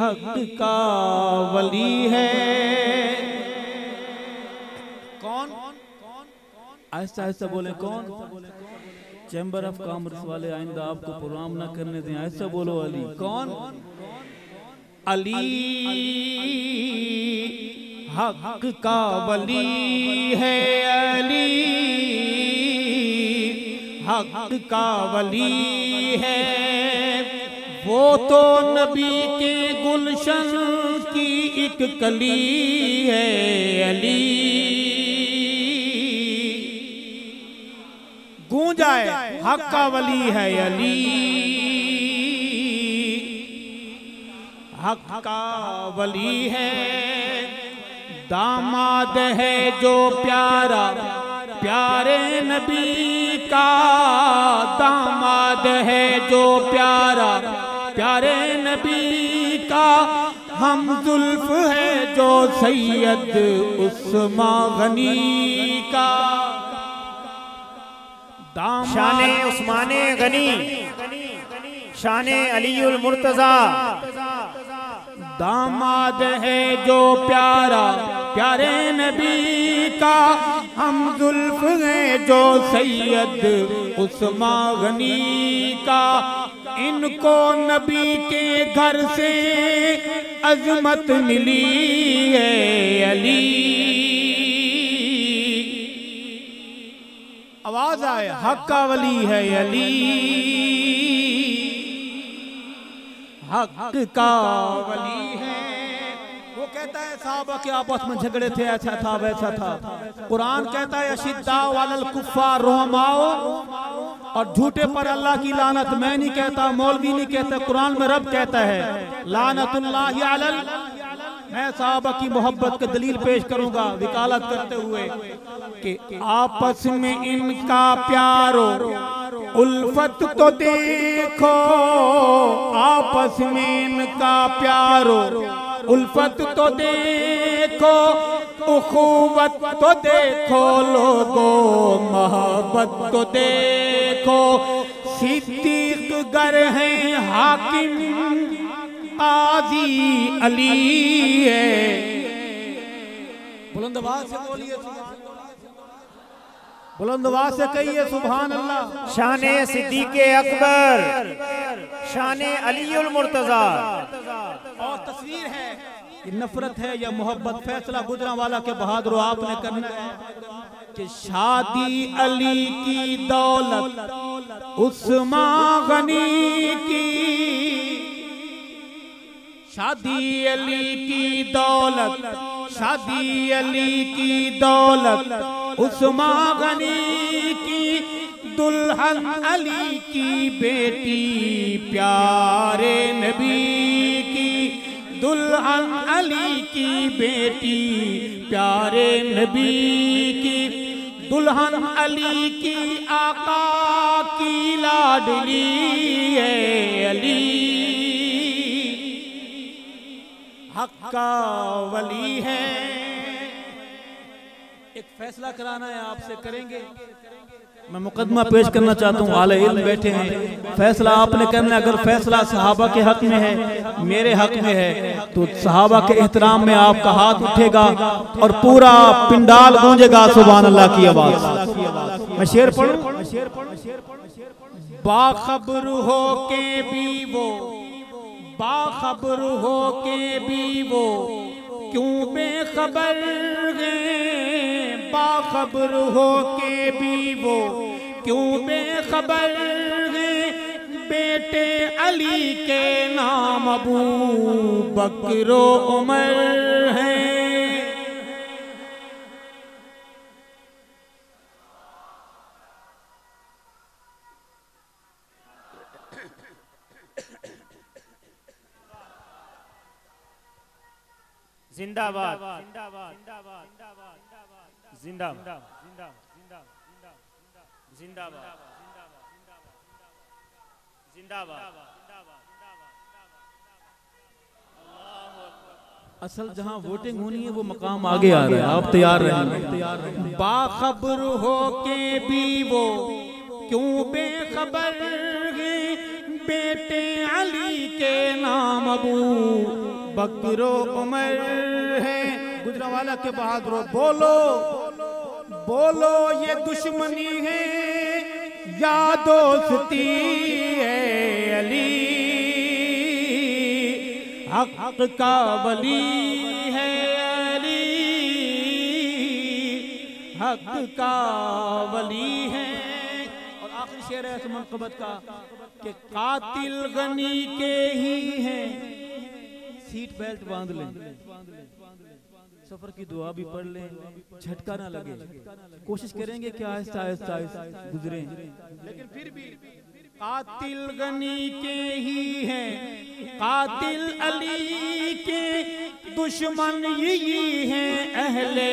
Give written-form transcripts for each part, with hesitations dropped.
हक का वली है। कौन? ऐसा ऐसा बोले कौन? चैम्बर ऑफ कॉमर्स वाले आइंदा आपको प्रोग्राम ना करने दें, ऐसा बोलो अली। कौन? अली हक का वली है, अली हक का वली है। वो तो नबी के गुलशन की एक कली है, अली। गूंजाए हक का वली है अली, हक का वली है। दामाद है जो प्यारा प्यारे नबी का, दामाद है जो प्यारा प्यारे नबी का। हम जुल्फ है जो सैयद उस्मान गनी का। शाने उस्माने गनी, शाने अलीउल मुर्तजा। दामाद है जो प्यारा प्यारे नबी का, हम जुल्फ है जो सैयद उस्मान गनी का। इनको नबी के घर से अजमत मिली है, अली। आवाज आए, हक का वली है अली, हक का वली है। वो कहता है साहबा के आपस में झगड़े थे, ऐसा था वैसा था। कुरान कहता है अशिद्दा वालल कुफ्फार रहमाओ, और झूठे पर अल्लाह की लानत। मैं नहीं कहता, मौलवी नहीं कहता, कुरान में रब कहता है लानतुल्लाहि अलल। मैं साहबा की मोहब्बत की दलील पेश करूंगा वकालत करते हुए कि आपस में इनका प्यारो उल्फत तो देखो, आपस में इनका प्यारो उल्फत तो देखो, उखुवत तो देखो लोगो, मोहब्बत तो देखो। सिद्दीक गर हैं हाकिम काजी अली है। बुलंद आवाज से बोलिए, बुलंद आवाज से कहिए सुभान अल्लाह। शाने सिद्दीक़े अकबर, शाने अलीउल मुर्तजा। और तस्वीर है कि नफरत है या मोहब्बत, फैसला गुजरा वाला के बहादुर आपने करना है कि शादी अली की दौलत उस्मान गनी की, शादी अली की दौलत, शादी अली की दौलत उस्मान गनी की। दुल्हन अली की बेटी प्यारे नबी की, दुल्हन अली की बेटी प्यारे नबी की। दुल्हन अली की आका की लाडली है, अली हक का वली है। एक फैसला कराना है आपसे, करेंगे? मैं मुकदमा पेश करना चाहता हूँ, आले इल्म बैठे हैं, फैसला आपने करना है। अगर फैसला सहाबा के हक में है, मेरे हक में है, तो सहाबा के एहतराम में आपका हाथ उठेगा और पूरा पिंडाल गूंजेगा सुभान अल्लाह की आवाज। मैं शेर पढ़ूं? बाखबर हो के भी वो, बाखबर हो के भी वो क्यों बेखबर हैं, बाखबर हो के भी वो क्यों बेखबर हैं। बेटे अली के नाम अबू बकर उमर हैं। जिंदाबाद, जिंदाबाद, जिंदाबाद, जिंदाबाद, जिंदाबाद। असल जहां वोटिंग होनी है वो मकाम आगे आ रहा है, आप तैयार रहें। बाखबर हो के भी वो क्यों बेखबर हैं। बेटे अली के नाम अबू बकरो उमर है। गुजरांवाला के बहादुर बोलो बोलो ये दुश्मनी है या दोस्ती है अली, हक का वली है अली, हक का वली है। और आखिरी शेर है मनक़बत का कि कातिल गनी के ही हैं, सीट बेल्ट बांध लें, सफर की दुआ भी पढ़ लें, झटका ना लगे, कोशिश करेंगे कि आहिस्ता आहिस्ता गुजरे, लेकिन फिर भी कातिल गनी के ही हैं, कातिल अली के दुश्मन यही हैं, अहले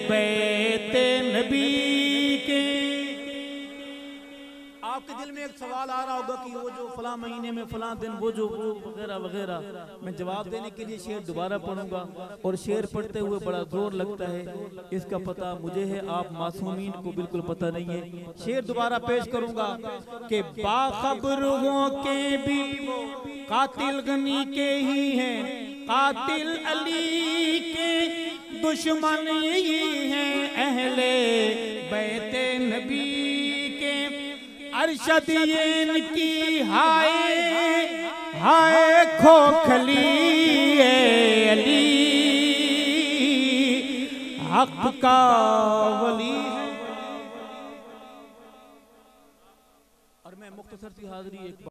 बैते नबी के। आपके दिल में एक सवाल आ रहा होगा कि वो जो फलां महीने में फलां दिन वो जो वगैरह वगैरह, मैं जवाब देने के लिए शेर दोबारा पढ़ूंगा और शेर पढ़ते हुए बड़ा जोर लगता है, इसका पता मुझे है, आप मासूमीन को बिल्कुल पता नहीं है। शेर दोबारा पेश करूंगा कि बाखबर हो के भी कातिल गनी के ही हैं, कातिल अली के दुश्मन यही हैं, अहले बैते नबी के। अरशद ये की हाय हाय खोखली अली, हक का वली है। और मैं मुख्तसर सी हाज़री एक